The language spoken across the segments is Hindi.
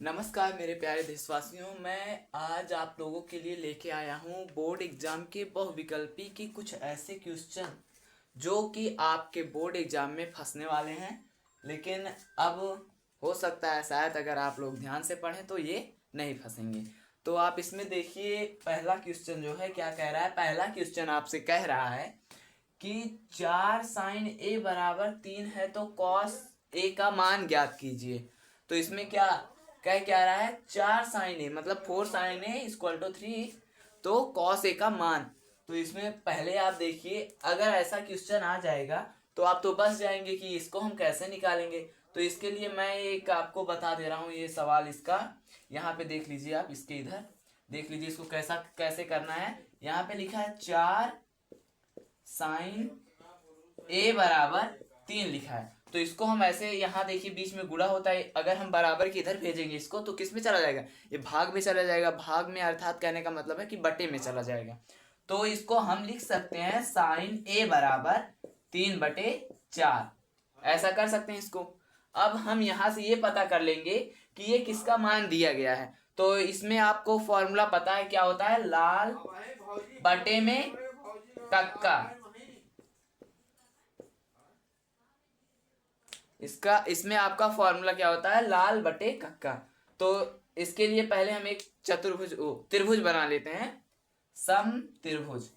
नमस्कार मेरे प्यारे देशवासियों, मैं आज आप लोगों के लिए लेके आया हूँ बोर्ड एग्जाम के बहुविकल्पी की कुछ ऐसे क्वेश्चन जो कि आपके बोर्ड एग्जाम में फंसने वाले हैं। लेकिन अब हो सकता है शायद अगर आप लोग ध्यान से पढ़ें तो ये नहीं फंसेंगे। तो आप इसमें देखिए, पहला क्वेश्चन जो है क्या कह रहा है। पहला क्वेश्चन आपसे कह रहा है कि 4 sin a = 3 है तो कॉस ए का मान ज्ञात कीजिए। तो इसमें क्या रहा है, 4 sin a मतलब 4 sin a = 3, तो कॉस ए का मान। तो इसमें पहले आप देखिए, अगर ऐसा क्वेश्चन आ जाएगा तो आप तो बस जाएंगे कि इसको हम कैसे निकालेंगे। तो इसके लिए मैं एक आपको बता दे रहा हूँ ये सवाल इसका। यहाँ पे देख लीजिए, आप इसके इधर देख लीजिए इसको कैसा कैसे करना है। यहाँ पे लिखा है 4 sin a = 3 लिखा है। तो इसको हम ऐसे, यहाँ देखिए बीच में गुणा होता है, अगर हम बराबर के इधर भेजेंगे इसको तो किस में चला जाएगा, ये भाग में चला जाएगा। भाग में अर्थात कहने का मतलब है कि बटे में चला जाएगा। तो इसको हम लिख सकते हैं sin a = 3/4, ऐसा कर सकते हैं इसको। अब हम यहाँ से ये पता कर लेंगे कि ये किसका मान दिया गया है। तो इसमें आपको फॉर्मूला पता है क्या होता है, लाल बटे में कक्का। इसमें आपका फॉर्मूला क्या होता है, लाल बटे कक्का। तो इसके लिए पहले हम एक त्रिभुज बना लेते हैं। सम त्रिभुज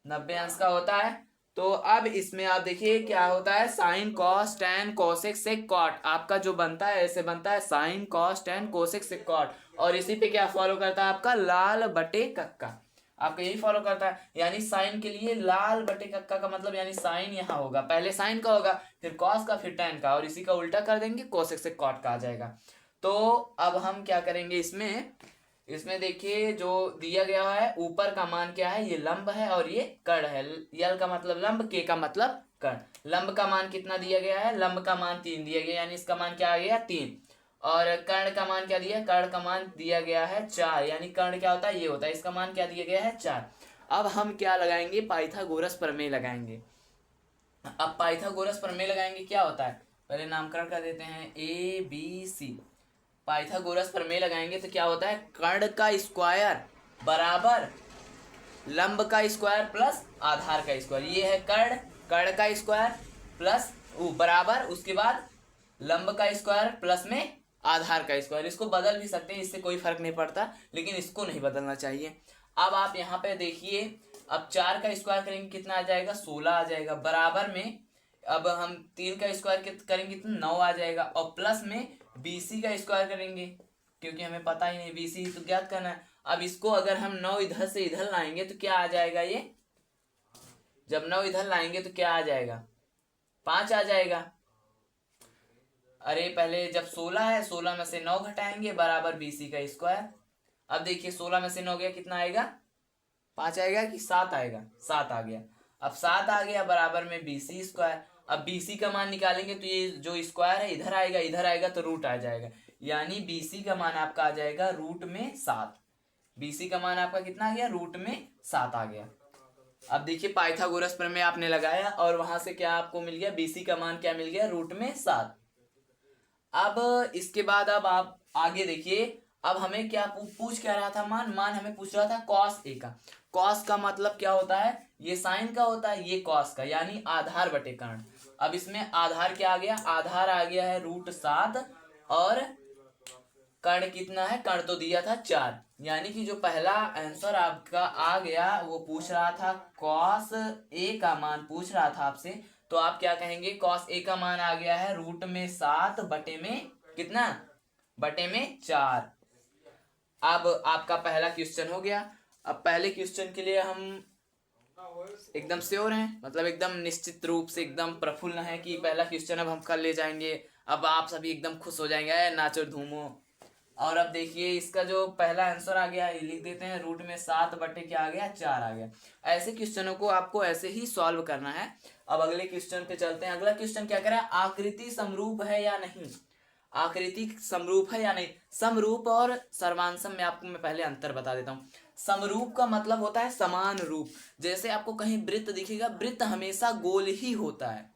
90 अंश का होता है। तो अब इसमें आप देखिए क्या होता है, sine cos tan cosec sec cot आपका जो बनता है, ऐसे बनता है sine cos tan cosec sec cot. और इसी पे क्या फॉलो करता है आपका, लाल बटे कक्का। आपका यही फॉलो करता है, यानी साइन के लिए लाल बटे कक्का का मतलब, यानी साइन यहाँ होगा, पहले साइन का होगा, फिर कॉस का, फिर टैन का, और इसी का उल्टा कर देंगे कोसेक सेक कॉट का आ जाएगा। तो अब हम क्या करेंगे इसमें देखिए जो दिया गया है, ऊपर का मान क्या है, ये लंब है और ये कर्ण है। यल का मतलब लंब, के का मतलब कर्ण। लंब का मान कितना दिया गया है, लंब का मान 3 दिया गया, यानी इसका मान क्या आ गया 3। और कर्ण का मान क्या दिया, कर्ण का मान दिया गया है 4, यानी कर्ण क्या होता है, ये होता है। इसका मान क्या दिया गया है, 4। अब हम क्या लगाएंगे, पाइथागोरस प्रमेय लगाएंगे। अब पाइथागोरस प्रमेय लगाएंगे, क्या होता है, पहले नामकरण कर देते हैं ABC। पाइथागोरस प्रमेय लगाएंगे तो क्या होता है, कर्ण का स्क्वायर बराबर लंब का स्क्वायर प्लस आधार का स्क्वायर। ये है कर्ण का स्क्वायर प्लस बराबर, उसके बाद लंब का स्क्वायर प्लस में आधार का स्क्वायर। इसको बदल भी सकते हैं, इससे कोई फर्क नहीं पड़ता, लेकिन इसको नहीं बदलना चाहिए। अब आप यहाँ पे देखिए, अब 4 का स्क्वायर करेंगे कितना आ जाएगा, 16 आ जाएगा। बराबर में अब हम 3 का स्क्वायर करेंगे तो 9 आ जाएगा, और प्लस में BC का स्क्वायर करेंगे, क्योंकि हमें पता ही नहीं, BC तो ज्ञात करना है। अब इसको अगर हम 9 इधर से इधर लाएंगे तो क्या आ जाएगा, ये जब 9 इधर लाएंगे तो क्या आ जाएगा, 5 आ जाएगा। अरे पहले जब 16 है, 16 में से 9 घटाएंगे बराबर BC का स्क्वायर। अब देखिए 16 में से 9 गया, कितना आएगा, 5 आएगा कि 7 आएगा, 7 आ गया। अब 7 आ गया बराबर में BC स्क्वायर। अब BC का मान निकालेंगे तो ये जो स्क्वायर है इधर आएगा तो रूट आ जाएगा, यानी BC का मान आपका आ जाएगा √7। BC का मान आपका कितना आ गया, √7 आ गया। अब देखिए पाइथागोरस प्रमेय आपने लगाया और वहां से क्या आपको मिल गया, BC का मान क्या मिल गया, √7। अब इसके बाद अब आप आगे देखिए, अब हमें क्या पूछ क्या रहा था, मान हमें पूछ रहा था कॉस ए का। कॉस का मतलब क्या होता है, ये साइन का होता है, ये कॉस का, यानी आधार बटे कर्ण। अब इसमें आधार क्या आ गया, आधार आ गया है √7, और कर्ण कितना है, कर्ण तो दिया था 4, यानी कि जो पहला आंसर आपका आ गया वो पूछ रहा था कॉस ए का मान पूछ रहा था आपसे। तो आप क्या कहेंगे, कॉस ए का मान आ गया है √7 बटे में कितना, बटे में 4। अब आपका पहला क्वेश्चन हो गया। अब पहले क्वेश्चन के लिए हम एकदम श्योर हैं, मतलब एकदम निश्चित रूप से एकदम प्रफुल्ल हैं कि पहला क्वेश्चन अब हम कर ले जाएंगे। अब आप सभी एकदम खुश हो जाएंगे, नाचो धूमो। और अब देखिए इसका जो पहला आंसर आ गया, ये लिख देते हैं, √7 बटे क्या आ गया, 4 आ गया। ऐसे क्वेश्चनों को आपको ऐसे ही सॉल्व करना है। अब अगले क्वेश्चन पे चलते हैं। अगला क्वेश्चन क्या कह रहा है, आकृति समरूप है या नहीं। आकृति समरूप है या नहीं। समरूप और सर्वांसम में आपको मैं पहले अंतर बता देता हूँ। समरूप का मतलब होता है समान रूप। जैसे आपको कहीं वृत्त दिखेगा, वृत्त हमेशा गोल ही होता है।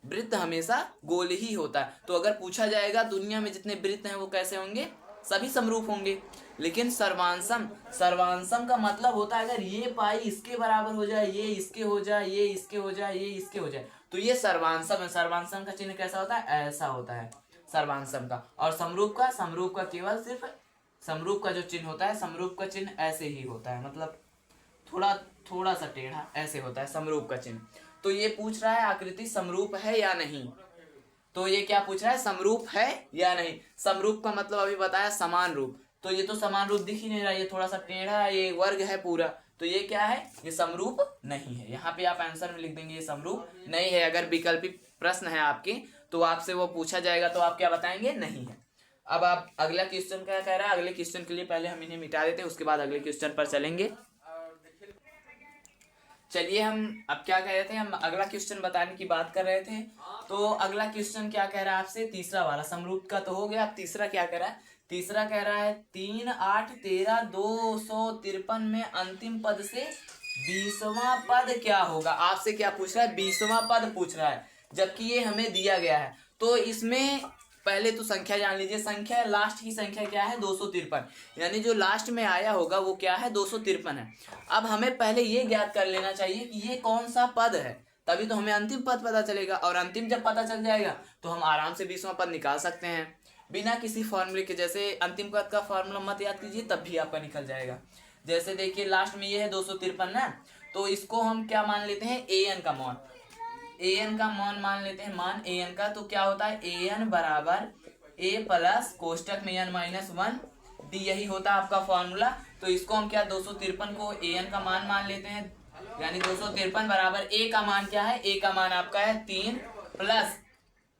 वृत्त हमेशा गोल ही होता है। तो अगर पूछा जाएगा दुनिया में जितने वृत्त हैं वो कैसे होंगे, सभी समरूप होंगे। लेकिन सर्वांशम, सर्वांशम का मतलब होता है अगर ये पाई इसके बराबर हो जाए, ये इसके हो जाए, ये इसके हो जाए, ये इसके हो जाए, तो ये सर्वांशम है। सर्वांशम का चिन्ह कैसा होता है, ऐसा होता है सर्वांशम का। और समरूप का, समरूप का केवल सिर्फ समरूप का जो चिन्ह होता है, समरूप का चिन्ह ऐसे ही होता है, मतलब थोड़ा थोड़ा सा टेढ़ा ऐसे होता है समरूप का चिन्ह। तो ये पूछ रहा है आकृति समरूप है या नहीं। तो ये क्या पूछ रहा है, समरूप है या नहीं। समरूप का मतलब अभी बताया समान रूप, तो ये तो समान रूप दिख ही नहीं रहा, ये थोड़ा सा टेढ़ा है, ये वर्ग है पूरा, तो ये क्या है, ये समरूप नहीं है। यहाँ पे आप आंसर में लिख देंगे ये समरूप नहीं है। अगर विकल्पित प्रश्न है आपके तो आपसे वो पूछा जाएगा तो आप क्या बताएंगे, नहीं है। अब आप अगला क्वेश्चन क्या कह रहा है, अगले क्वेश्चन के लिए पहले हम इन्हें मिटा देते हैं, उसके बाद अगले क्वेश्चन पर चलेंगे। चलिए हम अब क्या कह रहे थे, हम अगला क्वेश्चन बताने की बात कर रहे थे। तो अगला क्वेश्चन क्या कह रहा है आपसे, तीसरा वाला समरूप का तो हो गया। अब तीसरा क्या कह रहा है, तीसरा कह रहा है 3, 8, 13, 253 में अंतिम पद से 20वां पद क्या होगा। आपसे क्या पूछ रहा है, 20वां पद पूछ रहा है, जबकि ये हमें दिया गया है। तो इसमें पहले तो संख्या जान लीजिए, संख्या लास्ट की संख्या क्या है, 253, यानी जो लास्ट में आया होगा वो क्या है, 253 है। अब हमें पहले ये ज्ञात कर लेना चाहिए कि ये कौन सा पद है, तभी तो हमें अंतिम पद पता चलेगा। और अंतिम जब पता चल जाएगा तो हम आराम से 20वां पद निकाल सकते हैं बिना किसी फॉर्मूले के। जैसे अंतिम पद का फॉर्मूला मत याद कीजिए, तब भी आपका निकल जाएगा। जैसे देखिए लास्ट में ये है 253 ना, तो इसको हम क्या मान लेते हैं, ए एन का मान, ए एन का मान मान लेते हैं, मान ए एन का। तो क्या होता है, ए एन बराबर ए प्लस कोष्टक में एन माइनस 1 डी, यही होता है आपका फॉर्मूला। तो इसको हम क्या 253 को ए एन का मान मान लेते हैं, यानी 253 बराबर ए का मान क्या है, ए का मान आपका है 3 प्लस,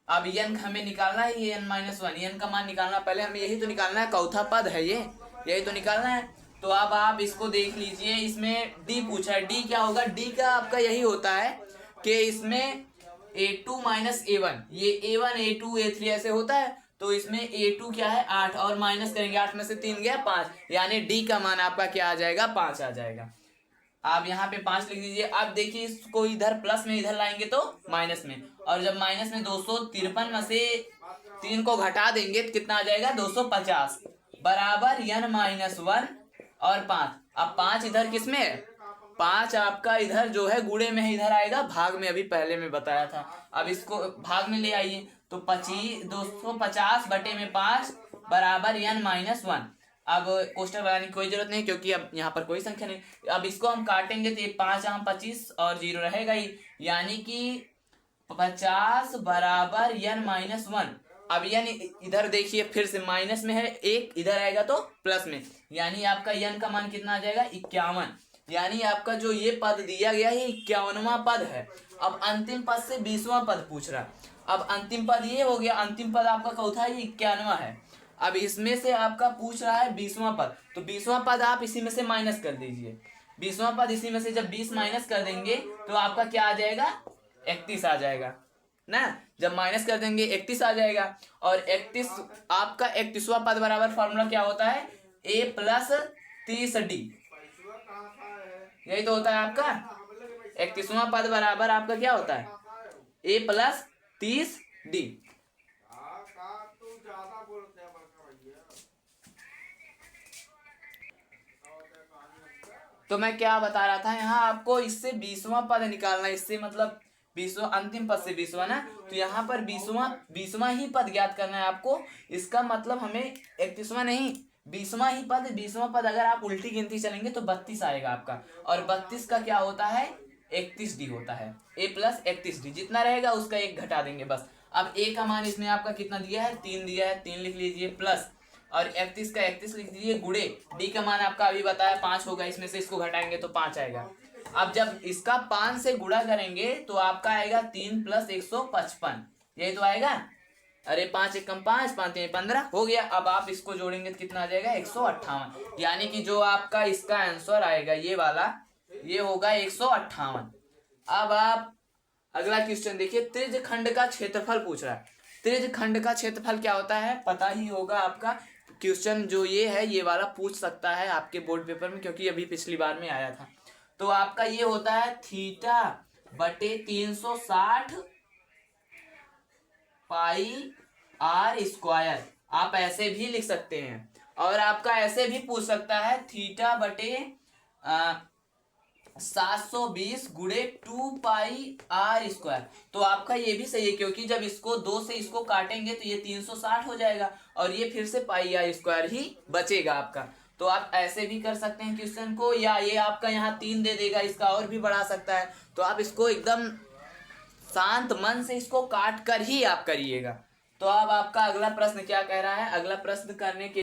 अब एन हमें निकालना है, ये एन माइनस 1, एन का मान निकालना, पहले हमें यही तो निकालना है, चौथा पद है ये, यही तो निकालना है। तो अब आप इसको देख लीजिए, इसमें डी पूछा है, डी क्या होगा, डी का आपका यही होता है कि इसमें a2 माइनस a1, ये a1 a2 a3 ऐसे होता है। तो इसमें a2 क्या है 8, और माइनस करेंगे 8 में से 3 गया 5, यानी डी का मान आपका क्या आ जाएगा, 5 आ जाएगा। आप यहाँ पे 5 लिख दीजिए। अब देखिए इसको इधर प्लस में इधर लाएंगे तो माइनस में, और जब माइनस में 253 में से 3 को घटा देंगे तो कितना आ जाएगा, 250 बराबर n माइनस 1 और 5। अब 5 इधर किस में है, 5 आपका इधर जो है गुणे में है, इधर आएगा भाग में, अभी पहले में बताया था। अब इसको भाग में ले आइए, तो 250 बटे में 5 बराबर n माइनस 1। अब कोष्टक लगाने की कोई जरूरत नहीं क्योंकि अब यहाँ पर कोई संख्या नहीं। अब इसको हम काटेंगे तो ये 5 आम 25 और 0 रहेगा ही, यानी कि 50 बराबर n माइनस 1। अब यानी इधर देखिए फिर से माइनस में है, एक इधर आएगा तो प्लस में, यानी आपका n का मान कितना आ जाएगा, 51। यानी आपका जो ये पद दिया गया है 51वां पद है। अब अंतिम पद से 20वां पद पूछ रहा है। अब अंतिम पद ये हो गया, अंतिम पद आपका चौथा है, 91वां है। अब इसमें से आपका पूछ रहा है 20वां पद, तो 20वां पद आप इसी में से माइनस कर दीजिए। 20वां पद इसी में से जब 20 माइनस कर देंगे तो आपका क्या आ जाएगा, 31 आ जाएगा ना। जब माइनस कर देंगे 31 आ जाएगा। और 31 आपका 31वां पद बराबर फॉर्मूला क्या होता है, a प्लस 30d, यही तो होता है आपका 31वां पद बराबर आपका क्या होता है, a प्लस 30d। तो मैं क्या बता रहा था, यहाँ आपको इससे 20वां पद निकालना है, इससे मतलब 20वां अंतिम पद से 20वां ना, तो यहाँ पर 20वां ही पद ज्ञात करना है आपको। इसका मतलब हमें 31वां नहीं, 20वां ही पद। 20वां पद अगर आप उल्टी गिनती चलेंगे तो 32 आएगा आपका, और 32 का क्या होता है, 31d होता है, a प्लस 31d, जितना रहेगा उसका एक घटा देंगे बस। अब a का मान इसमें आपका कितना दिया है, 3 दिया है, 3 लिख लीजिए प्लस, और 31 का 31 लिख दीजिए गुणे, डी का मान आपका अभी बताया 5 होगा, इसमें से इसको घटाएंगे तो 5 आएगा। अब जब इसका 5 से गुणा करेंगे तो आपका आएगा 3 प्लस 155, यही तो आएगा। अरे 5 एकम 5, 5 3 15 हो गया। अब आप इसको जोड़ेंगे तो कितना आ जाएगा, 158, यानी कि जो आपका इसका आंसर आएगा ये वाला, ये होगा 158। अब आप अगला क्वेश्चन देखिए, त्रिज्य खंड का क्षेत्रफल पूछ रहा है। त्रिज्य खंड का क्षेत्रफल क्या होता है पता ही होगा आपका, क्वेश्चन जो ये है ये वाला पूछ सकता है आपके बोर्ड पेपर में, क्योंकि अभी पिछली बार में आया था। तो आपका ये होता है थीटा बटे 360 पाई आर स्क्वायर, आप ऐसे भी लिख सकते हैं। और आपका ऐसे भी पूछ सकता है थीटा बटे 720 गुणे 2 पाई r स्क्वायर। तो आपका ये भी सही है, क्योंकि जब इसको 2 से इसको काटेंगे तो ये 360 हो जाएगा और ये फिर से पाई r स्क्वायर ही बचेगा आपका। तो आप ऐसे भी कर सकते हैं क्वेश्चन को, या ये आपका यहाँ 3 दे देगा, इसका और भी बढ़ा सकता है। तो आप इसको एकदम शांत मन से इसको काट कर ही आप करिएगा। तो अब आपका अगला प्रश्न क्या कह रहा है, अगला प्रश्न करने के